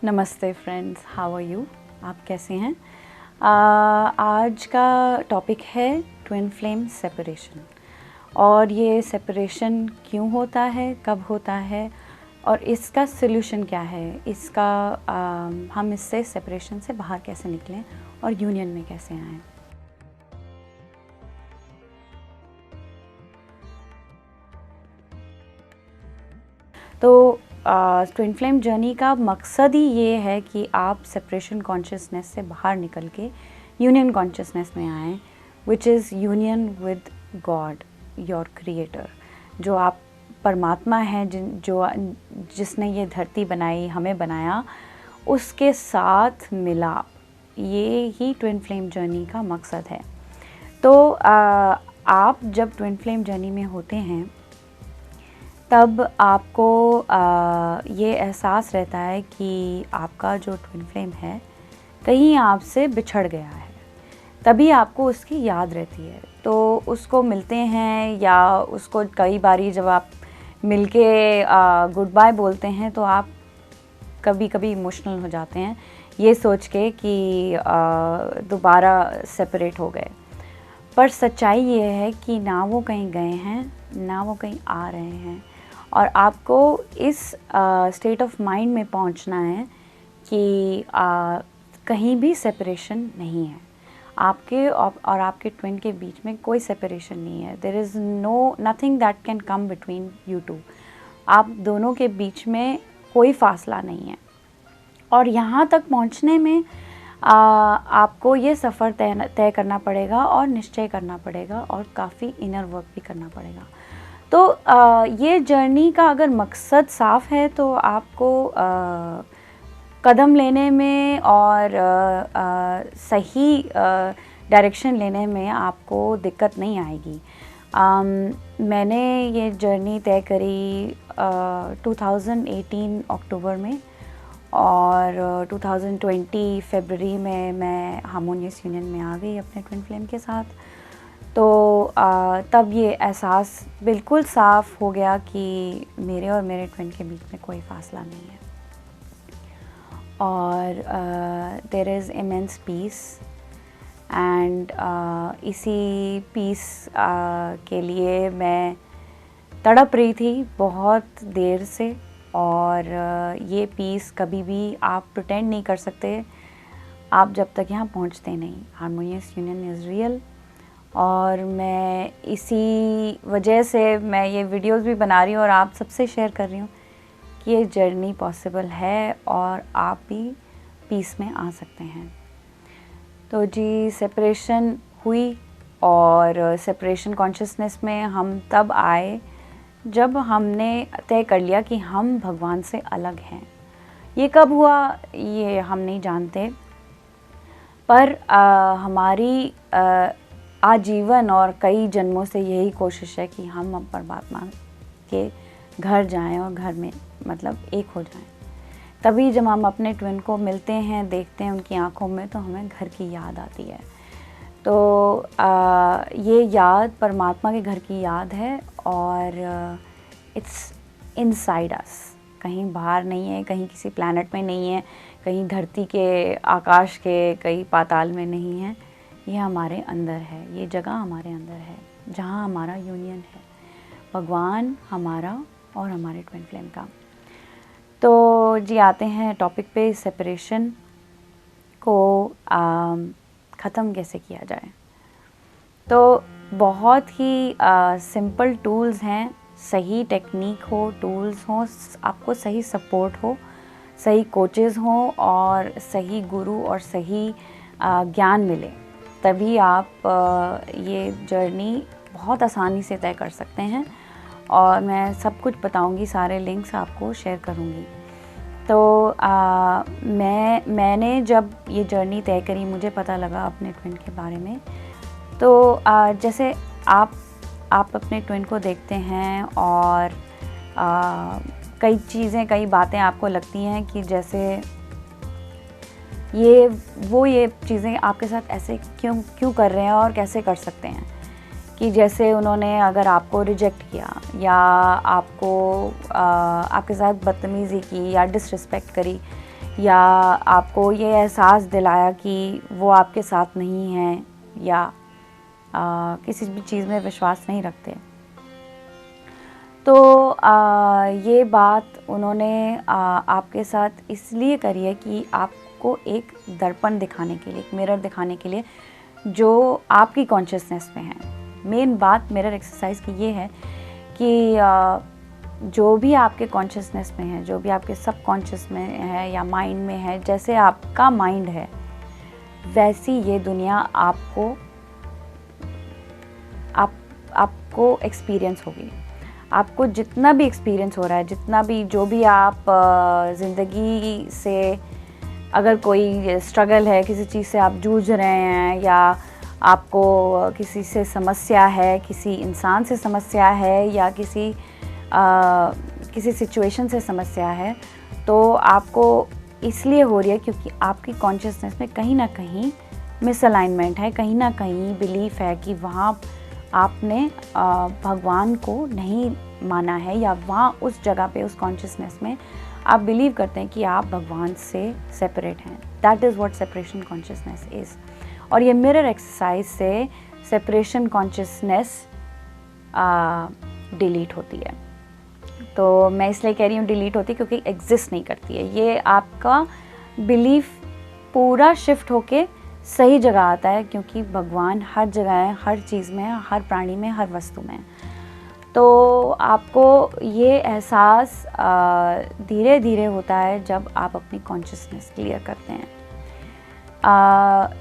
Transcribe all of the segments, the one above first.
नमस्ते friends, how are you? आप कैसे हैं? आज का टॉपिक है ट्विन फ्लेम सेपरेशन। और ये सेपरेशन क्यों होता है, कब होता है और इसका सॉल्यूशन क्या है, इसका हम इससे सेपरेशन से बाहर कैसे निकलें और यूनियन में कैसे आएँ। तो ट्विन फ्लेम जर्नी का मकसद ही ये है कि आप सेपरेशन कॉन्शियसनेस से बाहर निकल के यूनियन कॉन्शियसनेस में आएँ, which is union with God, your creator. जो आप परमात्मा हैं, जिसने ये धरती बनाई, हमें बनाया, उसके साथ मिलाप, ये ही ट्विन फ्लेम जर्नी का मकसद है। तो आप जब ट्विन फ्लेम जर्नी में होते हैं तब आपको ये एहसास रहता है कि आपका जो ट्विन फ्लेम है कहीं आपसे बिछड़ गया है, तभी आपको उसकी याद रहती है। तो उसको मिलते हैं या उसको कई बारी जब आप मिलके गुड बाय बोलते हैं तो आप कभी कभी इमोशनल हो जाते हैं ये सोच के कि दोबारा सेपरेट हो गए। पर सच्चाई ये है कि ना वो कहीं गए हैं, ना वो कहीं आ रहे हैं, और आपको इस स्टेट ऑफ माइंड में पहुंचना है कि कहीं भी सेपरेशन नहीं है। आपके और आपके ट्विन के बीच में कोई सेपरेशन नहीं है। There is nothing that can come between you two. आप दोनों के बीच में कोई फासला नहीं है। और यहाँ तक पहुँचने में आपको ये सफ़र तय करना पड़ेगा और निश्चय करना पड़ेगा और काफ़ी इनर वर्क भी करना पड़ेगा। तो ये जर्नी का अगर मकसद साफ़ है तो आपको कदम लेने में और सही डायरेक्शन लेने में आपको दिक्कत नहीं आएगी। मैंने ये जर्नी तय करी 2018 अक्टूबर में, और 2020 फरवरी में मैं हार्मोनियस यूनियन में आ गई अपने ट्विन फ्लेम के साथ। तो तब ये एहसास बिल्कुल साफ़ हो गया कि मेरे और मेरे ट्विन के बीच में कोई फासला नहीं है, और there is immense peace. And इसी पीस के लिए मैं तड़प रही थी बहुत देर से। और ये पीस कभी भी आप प्रिटेंड नहीं कर सकते आप जब तक यहाँ पहुँचते नहीं। Harmonious union is real. और मैं इसी वजह से मैं ये वीडियोस भी बना रही हूँ और आप सबसे शेयर कर रही हूँ कि ये जर्नी पॉसिबल है और आप भी पीस में आ सकते हैं। तो जी, सेपरेशन हुई, और सेपरेशन कॉन्शियसनेस में हम तब आए जब हमने तय कर लिया कि हम भगवान से अलग हैं। ये कब हुआ ये हम नहीं जानते, पर हमारी आजीवन और कई जन्मों से यही कोशिश है कि हम परमात्मा के घर जाएं और घर में मतलब एक हो जाएं। तभी जब हम अपने ट्विन को मिलते हैं, देखते हैं उनकी आंखों में, तो हमें घर की याद आती है। तो ये याद परमात्मा के घर की याद है, और इट्स इनसाइड अस, कहीं बाहर नहीं है, कहीं किसी प्लैनेट में नहीं है, कहीं धरती के, आकाश के, कहीं पाताल में नहीं है। ये हमारे अंदर है, ये जगह हमारे अंदर है जहाँ हमारा यूनियन है, भगवान हमारा और हमारे ट्विन फ्लेम का। तो जी, आते हैं टॉपिक पे, सेपरेशन को ख़त्म कैसे किया जाए। तो बहुत ही सिंपल टूल्स हैं। सही टेक्निक हो, टूल्स हो, आपको सही सपोर्ट हो, सही कोचेज़ हों और सही गुरु और सही ज्ञान मिले, तभी आप ये जर्नी बहुत आसानी से तय कर सकते हैं। और मैं सब कुछ बताऊंगी, सारे लिंक्स आपको शेयर करूंगी। तो मैंने जब ये जर्नी तय करी, मुझे पता लगा अपने ट्विन के बारे में। तो जैसे आप अपने ट्विन को देखते हैं और कई चीज़ें, कई बातें आपको लगती हैं कि जैसे ये चीज़ें आपके साथ ऐसे क्यों कर रहे हैं और कैसे कर सकते हैं। कि जैसे उन्होंने अगर आपको रिजेक्ट किया या आपको आपके साथ बदतमीज़ी की या डिसरिस्पेक्ट करी या आपको ये एहसास दिलाया कि वो आपके साथ नहीं है या किसी भी चीज़ में विश्वास नहीं रखते, तो ये बात उन्होंने आपके साथ इसलिए करी है कि आपको एक दर्पण दिखाने के लिए, एक मिरर दिखाने के लिए जो आपकी कॉन्शियसनेस में है। मेन बात मिरर एक्सरसाइज की ये है कि जो भी आपके कॉन्शियसनेस में है, जो भी आपके सब कॉन्शियस में है या माइंड में है, जैसे आपका माइंड है वैसी ये दुनिया आपको एक्सपीरियंस होगी। आपको जितना भी एक्सपीरियंस हो रहा है, जितना भी जो भी आप ज़िंदगी से, अगर कोई स्ट्रगल है, किसी चीज़ से आप जूझ रहे हैं या आपको किसी से समस्या है, किसी इंसान से समस्या है या किसी सिचुएशन से समस्या है, तो आपको इसलिए हो रही है क्योंकि आपकी कॉन्शियसनेस में कहीं ना कहीं मिसअलाइनमेंट है, कहीं ना कहीं बिलीफ है कि वहाँ आपने भगवान को नहीं माना है या वहाँ उस जगह पे, उस कॉन्शियसनेस में आप बिलीव करते हैं कि आप भगवान से सेपरेट हैं। That is what separation consciousness is. और ये मिरर एक्सरसाइज से सेपरेशन कॉन्शियसनेस डिलीट होती है। तो मैं इसलिए कह रही हूँ डिलीट होती है क्योंकि एग्जिस्ट नहीं करती है। ये आपका बिलीफ पूरा शिफ्ट होके सही जगह आता है क्योंकि भगवान हर जगह है, हर चीज़ में है, हर प्राणी में, हर वस्तु में। तो आपको ये एहसास धीरे धीरे होता है जब आप अपनी कॉन्शियसनेस क्लियर करते हैं।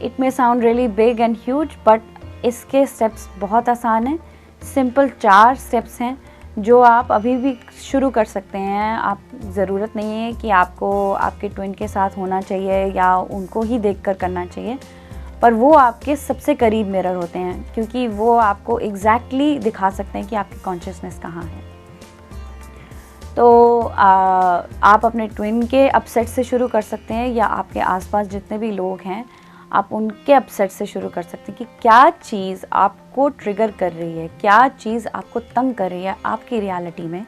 It may sound really big and huge, but इसके स्टेप्स बहुत आसान हैं। सिंपल 4 स्टेप्स हैं जो आप अभी भी शुरू कर सकते हैं। आप ज़रूरत नहीं है कि आपको आपके ट्विन के साथ होना चाहिए या उनको ही देखकर करना चाहिए, पर वो आपके सबसे करीब मिरर होते हैं क्योंकि वो आपको एग्जैक्टली दिखा सकते हैं कि आपकी कॉन्शियसनेस कहाँ है। तो आप अपने ट्विन के अपसेट से शुरू कर सकते हैं या आपके आसपास जितने भी लोग हैं आप उनके अपसेट से शुरू कर सकते हैं कि क्या चीज़ आपको ट्रिगर कर रही है, क्या चीज़ आपको तंग कर रही है आपकी रियलिटी में,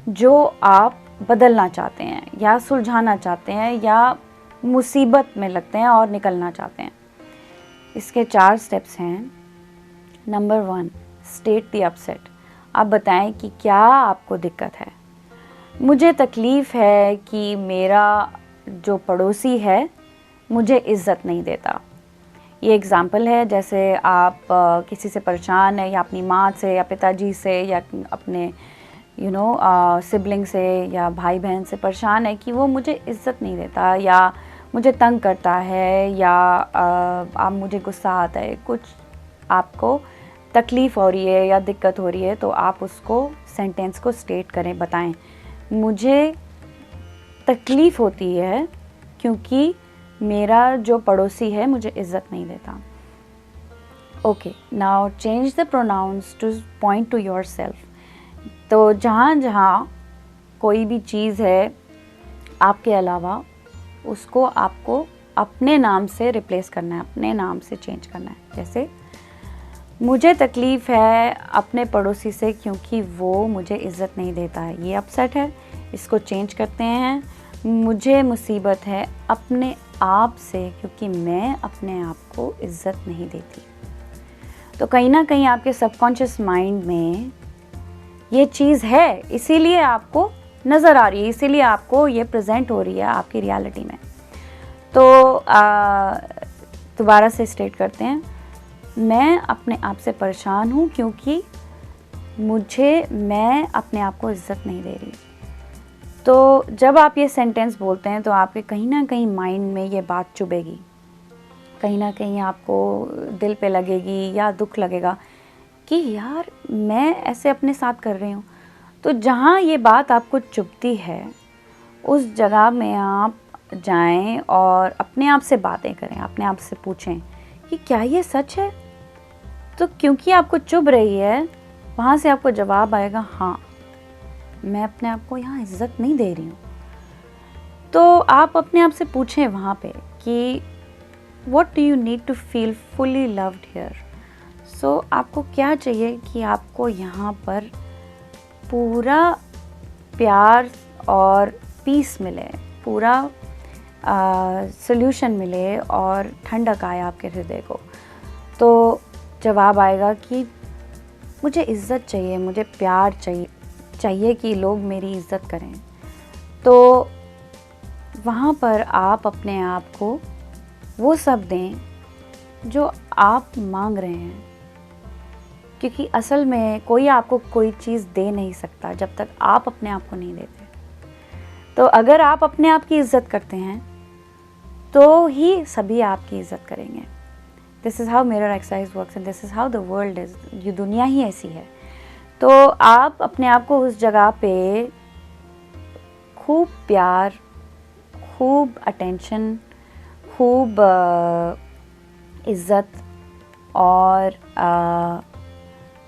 जो आप बदलना चाहते हैं या सुलझाना चाहते हैं या मुसीबत में लगते हैं और निकलना चाहते हैं। इसके 4 स्टेप्स हैं। Number 1, state the upset. आप बताएं कि क्या आपको दिक्कत है। मुझे तकलीफ़ है कि मेरा जो पड़ोसी है मुझे इज़्ज़त नहीं देता। ये एग्ज़ाम्पल है, जैसे आप किसी से परेशान है या अपनी माँ से या पिताजी से या अपने सिबलिंग से या भाई बहन से परेशान है कि वो मुझे इज़्ज़त नहीं देता या मुझे तंग करता है या आप मुझे गुस्सा आता है, कुछ आपको तकलीफ़ हो रही है या दिक्कत हो रही है, तो आप उसको सेंटेंस को स्टेट करें, बताएं मुझे तकलीफ़ होती है क्योंकि मेरा जो पड़ोसी है मुझे इज़्ज़त नहीं देता। Okay, now change the pronounce two point two your self. तो जहाँ जहाँ कोई भी चीज़ है आपके अलावा, उसको आपको अपने नाम से रिप्लेस करना है, अपने नाम से चेंज करना है। जैसे मुझे तकलीफ़ है अपने पड़ोसी से क्योंकि वो मुझे इज़्ज़त नहीं देता है, ये अपसेट है, इसको चेंज करते हैं। मुझे मुसीबत है अपने आप से क्योंकि मैं अपने आप को इज़्ज़त नहीं देती। तो कहीं ना कहीं आपके सबकॉन्शियस माइंड में ये चीज़ है, इसीलिए आपको नज़र आ रही है, इसीलिए आपको ये प्रेजेंट हो रही है आपकी रियलिटी में। तो दोबारा से स्टेट करते हैं, मैं अपने आप से परेशान हूँ क्योंकि मैं अपने आप को इज़्ज़त नहीं दे रही। तो जब आप ये सेंटेंस बोलते हैं तो आपके कहीं ना कहीं माइंड में ये बात चुभेगी, कहीं ना कहीं आपको दिल पे लगेगी या दुख लगेगा कि यार मैं ऐसे अपने साथ कर रही हूँ। तो जहाँ ये बात आपको चुभती है उस जगह में आप जाएं और अपने आप से बातें करें, अपने आप से पूछें कि क्या ये सच है। तो क्योंकि आपको चुभ रही है, वहाँ से आपको जवाब आएगा, हाँ मैं अपने आप को यहाँ इज़्ज़त नहीं दे रही हूँ। तो आप अपने आप से पूछें वहाँ पे कि what do you need to feel fully loved here. So आपको क्या चाहिए कि आपको यहाँ पर पूरा प्यार और पीस मिले, पूरा सल्यूशन मिले और ठंडक आए आपके हृदय को। तो जवाब आएगा कि मुझे इज़्ज़त चाहिए, मुझे प्यार चाहिए कि लोग मेरी इज़्ज़त करें। तो वहाँ पर आप अपने आप को वो सब दें जो आप मांग रहे हैं, क्योंकि असल में कोई आपको कोई चीज़ दे नहीं सकता जब तक आप अपने आप को नहीं देते। तो अगर आप अपने आप की इज़्ज़त करते हैं तो ही सभी आपकी इज़्ज़त करेंगे। This is how mirror exercise works and this is how the world is. ये दुनिया ही ऐसी है। तो आप अपने आप को उस जगह पे खूब प्यार, खूब अटेंशन, खूब इज़्ज़त और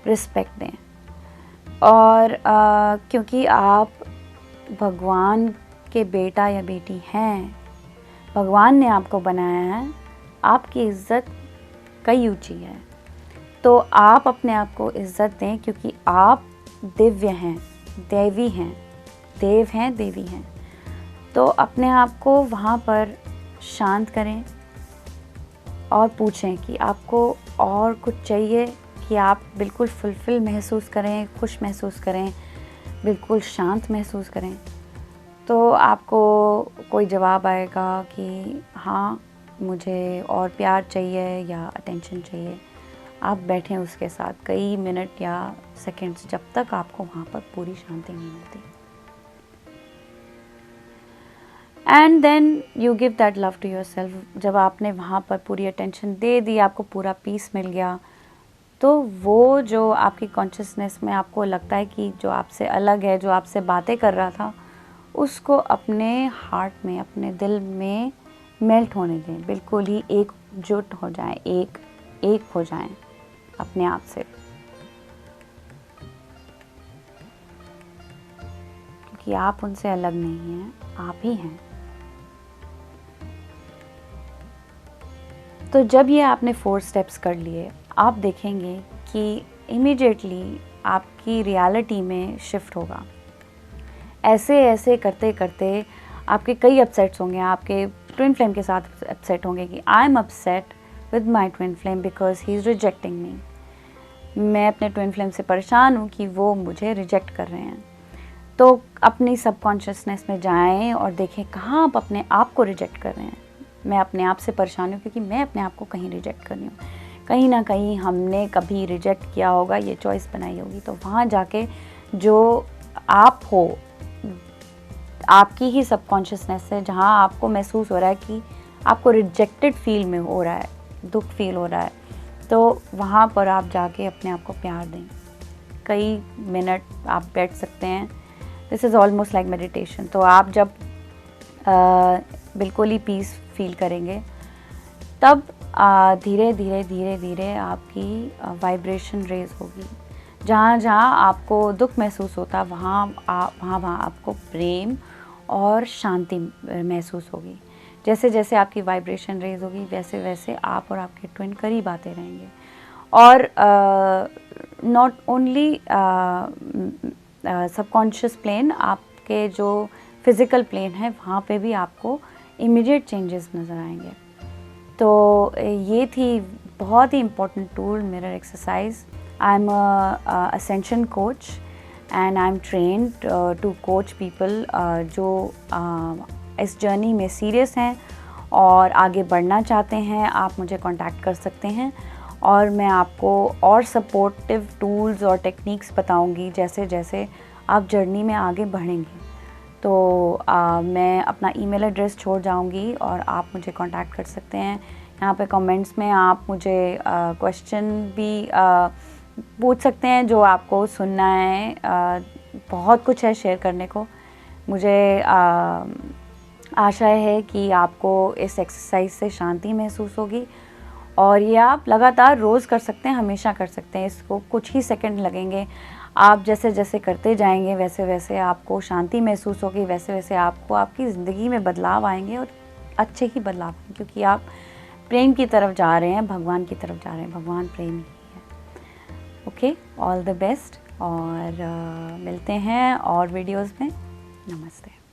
रिस्पेक्ट दें। और क्योंकि आप भगवान के बेटा या बेटी हैं, भगवान ने आपको बनाया है, आपकी इज़्ज़त कई ऊंची है। तो आप अपने आप को इज़्ज़त दें, क्योंकि आप दिव्य हैं, देवी हैं, देव हैं, देवी हैं। तो अपने आप को वहाँ पर शांत करें और पूछें कि आपको और कुछ चाहिए, कि आप बिल्कुल फुलफिल महसूस करें, खुश महसूस करें, बिल्कुल शांत महसूस करें। तो आपको कोई जवाब आएगा कि हाँ, मुझे और प्यार चाहिए या अटेंशन चाहिए। आप बैठें उसके साथ कई मिनट या सेकंड्स, जब तक आपको वहाँ पर पूरी शांति नहीं मिलती। And then you give that love to yourself. जब आपने वहाँ पर पूरी अटेंशन दे दी, आपको पूरा पीस मिल गया, तो वो जो आपकी कॉन्शियसनेस में आपको लगता है कि जो आपसे अलग है, जो आपसे बातें कर रहा था, उसको अपने हार्ट में, अपने दिल में मेल्ट होने दें। बिल्कुल ही एकजुट हो जाएं, एक हो जाएं अपने आप से, क्योंकि आप उनसे अलग नहीं हैं, आप ही हैं। तो जब ये आपने 4 स्टेप्स कर लिए, आप देखेंगे कि इमीडिएटली आपकी रियलिटी में शिफ्ट होगा। ऐसे ऐसे करते करते आपके कई अपसेट्स होंगे, आपके ट्विन फ्लेम के साथ अपसेट होंगे कि I am upset with my twin flame because he is rejecting me. मैं अपने ट्विन फ्लेम से परेशान हूँ कि वो मुझे रिजेक्ट कर रहे हैं। तो अपनी सबकॉन्शियसनेस में जाएं और देखें कहाँ आप अपने आप को रिजेक्ट कर रहे हैं। मैं अपने आप से परेशान हूँ क्योंकि मैं अपने आप को कहीं रिजेक्ट कर रही हूँ। कहीं ना कहीं हमने कभी रिजेक्ट किया होगा, ये चॉइस बनाई होगी। तो वहाँ जाके जो आप हो, आपकी ही सबकॉन्शियसनेस है, जहाँ आपको महसूस हो रहा है कि आपको रिजेक्टेड फील में हो रहा है, दुख फील हो रहा है, तो वहाँ पर आप जाके अपने आप को प्यार दें। कई मिनट आप बैठ सकते हैं। This is almost like meditation. तो आप जब बिल्कुल ही पीस फील करेंगे, तब धीरे धीरे धीरे धीरे आपकी वाइब्रेशन रेज होगी। जहाँ जहाँ आपको दुख महसूस होता है, वहाँ आपको प्रेम और शांति महसूस होगी। जैसे जैसे आपकी वाइब्रेशन रेज होगी, वैसे वैसे आप और आपके ट्विन करीब आते रहेंगे। और नॉट ओनली सबकॉन्शियस प्लेन, आपके जो फिज़िकल प्लेन है, वहाँ पे भी आपको इमीडिएट चेंजेस नज़र आएंगे। तो ये थी बहुत ही important tool, mirror exercise. I am ascension coach and I am trained to coach people जो इस जर्नी में सीरियस हैं और आगे बढ़ना चाहते हैं। आप मुझे कांटेक्ट कर सकते हैं और मैं आपको और सपोर्टिव टूल्स और टेक्निक्स बताऊंगी जैसे जैसे आप जर्नी में आगे बढ़ेंगे। तो मैं अपना ईमेल एड्रेस छोड़ जाऊंगी और आप मुझे कांटेक्ट कर सकते हैं। यहाँ पे कमेंट्स में आप मुझे क्वेश्चन भी पूछ सकते हैं जो आपको सुनना है। बहुत कुछ है शेयर करने को। मुझे आशा है कि आपको इस एक्सरसाइज से शांति महसूस होगी और ये आप लगातार रोज़ कर सकते हैं, हमेशा कर सकते हैं। इसको कुछ ही सेकंड लगेंगे। आप जैसे जैसे करते जाएंगे वैसे वैसे आपको शांति महसूस होगी, वैसे वैसे आपको आपकी ज़िंदगी में बदलाव आएंगे और अच्छे ही बदलाव आएंगे, क्योंकि आप प्रेम की तरफ जा रहे हैं, भगवान की तरफ जा रहे हैं। भगवान प्रेम ही है। ओके, ऑल द बेस्ट और मिलते हैं और वीडियोस में। नमस्ते।